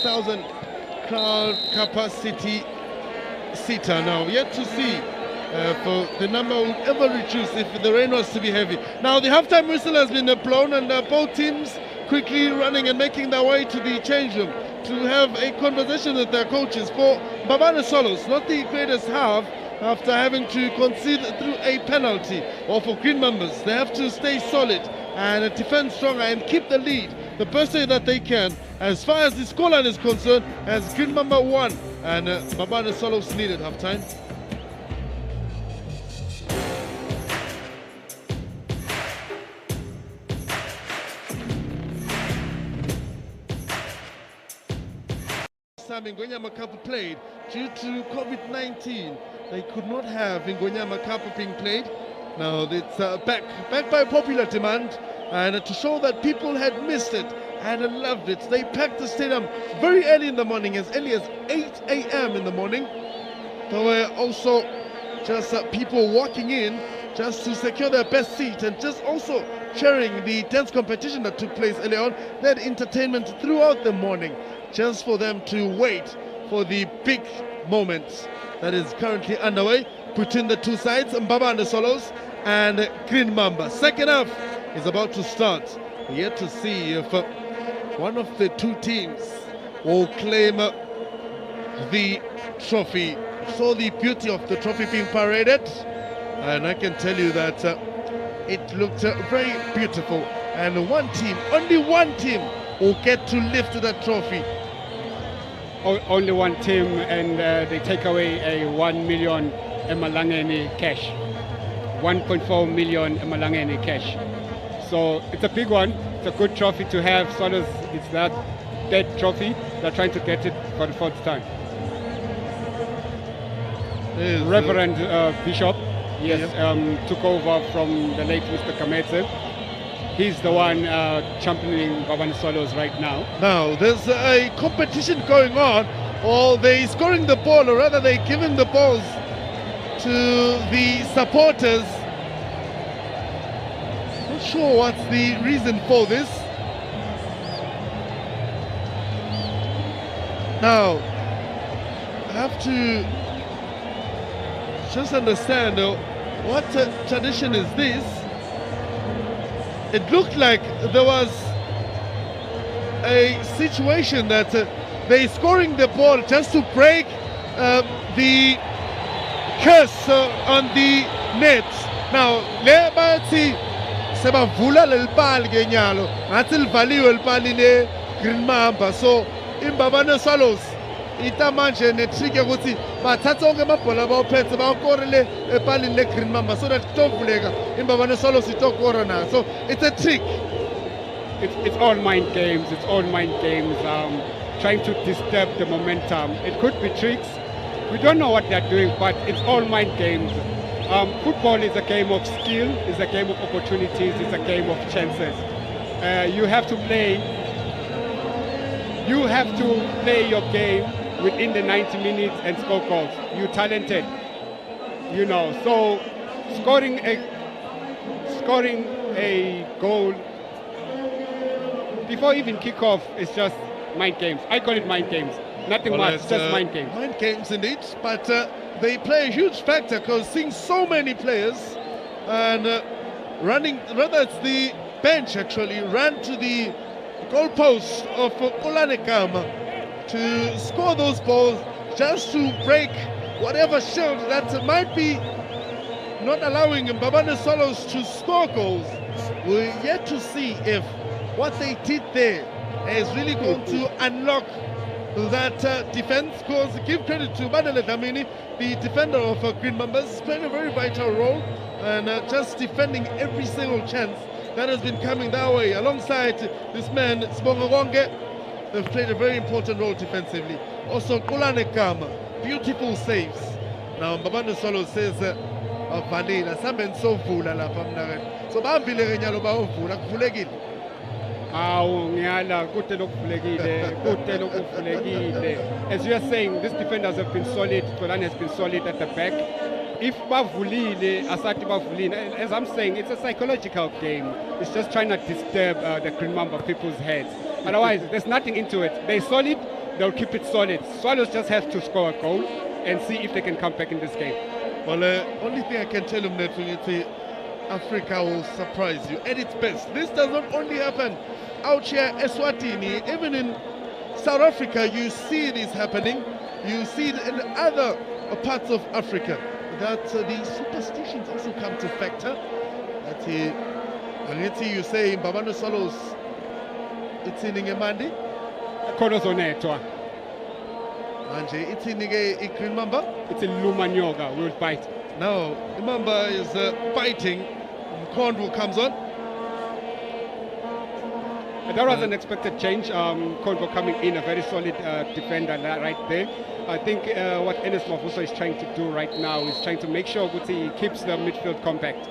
20,000 crowd capacity seater now. Yet to see for the number would ever reduce if the rain was to be heavy. Now the halftime whistle has been blown, and both teams quickly running and making their way to the change room to have a conversation with their coaches. For Mbabane Swallows, not the greatest half after having to concede through a penalty, or for Green Mambas, they have to stay solid and defend stronger and keep the lead the best way that they can. As far as the scoreline is concerned, as Green Mamba won and Mbabane Swallows needed half time. time Ingonyama Cup played, due to COVID-19, they could not have Ingonyama Cup being played. Now it's back by popular demand, and to show that people had missed it and loved it, they packed the stadium very early in the morning, as early as 8 a.m. in the morning. There were also just people walking in just to secure their best seat and just also cheering the dance competition that took place early on. They had entertainment throughout the morning just for them to wait for the big moment that is currently underway between the two sides, Mbaba and the Solos and Green Mamba. Second half is about to start. We're yet to see if one of the two teams will claim the trophy. Saw the beauty of the trophy being paraded, and I can tell you that it looked very beautiful. And one team, only one team, will get to lift that trophy. Only one team, and they take away a 1 million Emalangeni cash. 1.4 million Emalangeni cash. So it's a big one. It's a good trophy to have. Solos, it's that dead trophy. They're trying to get it for the fourth time. Reverend Bishop, yes, took over from the late Mr. Kametse. He's the one championing Babane Solos right now. Now, there's a competition going on, or they're scoring the ball, or rather they're giving the balls to the supporters. Not sure what's the reason for this. Now, I have to just understand what tradition is this. It looked like there was a situation that they're scoring the ball just to break the curse on the net. Now, le bathi sebavula lelipali ngenyalo ngathi livaliwe lipali le Green Mamba. So imbabane Swallows ita manje netrick ukuthi bathatha onke amabhola bawuphethe bawakorele epalini le Green Mamba so that kutavuleka imbabane Swallows itokora na. So it's a trick. It's all mind games. It's all mind games. Trying to disturb the momentum. It could be tricks. We don't know what they're doing, but it's all mind games. Football is a game of skill. It's a game of opportunities. It's a game of chances. You have to play your game within the 90 minutes and score goals. You're talented, you know. So scoring a goal before even kickoff is just mind games. I call it mind games. Nothing much, just mind games. Mind games indeed, but they play a huge factor because seeing so many players and running, rather it's the bench actually, ran to the goalpost of Ulanekama to score those balls just to break whatever shield that might be not allowing Babane Solos to score goals. We're yet to see if what they did there is really going to unlock that defense, because give credit to Badele Damini, the defender of Green Mambas, playing a very vital role and just defending every single chance that has been coming that way. Alongside this man, Sibonga Wonge, they've played a very important role defensively. Also, Kulane Kama, beautiful saves. Now, Babane Solo says, Valina, Samen so full, so Bambile Renyalo Baovula, Fulegil. As you are saying, these defenders have been solid. Tolani has been solid at the back. If Bavulile, Asati Bavulile, as I'm saying, it's a psychological game. It's just trying to disturb the Green Mamba people's heads. Otherwise, there's nothing into it. They're solid, they'll keep it solid. Swallows just have to score a goal and see if they can come back in this game. Well, only thing I can tell them that Africa will surprise you at its best. This does not only happen out here Eswatini, even in South Africa you see this happening. You see it in other parts of Africa, that the superstitions also come to factor. That you say in Babane Solos it's in Ngemandi Konozonetwa Manje it's in Green Mamba, it's in Lumanyoga, we'll fight. Now Mamba is fighting. Cornwall comes on. That was an expected change. Convo coming in, a very solid defender right there. I think what Enes Mavuso is trying to do right now is trying to make sure that he keeps the midfield compact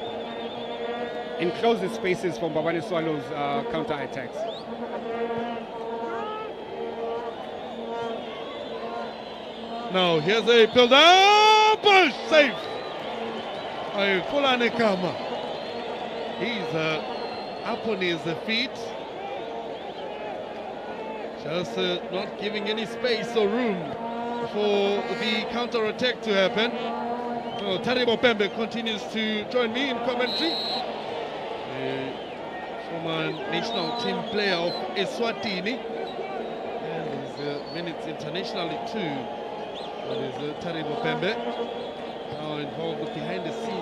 and closes spaces for Mbabane Swallows' counter-attacks. Now here's a build-up, push, safe. Fulane Kama. He's up on his feet. Just not giving any space or room for the counter-attack to happen. Oh, Taribo Pembe continues to join me in commentary. Former national team player of Eswatini. And his minutes internationally too. That is Taribo Pembe. Now involved behind the scenes.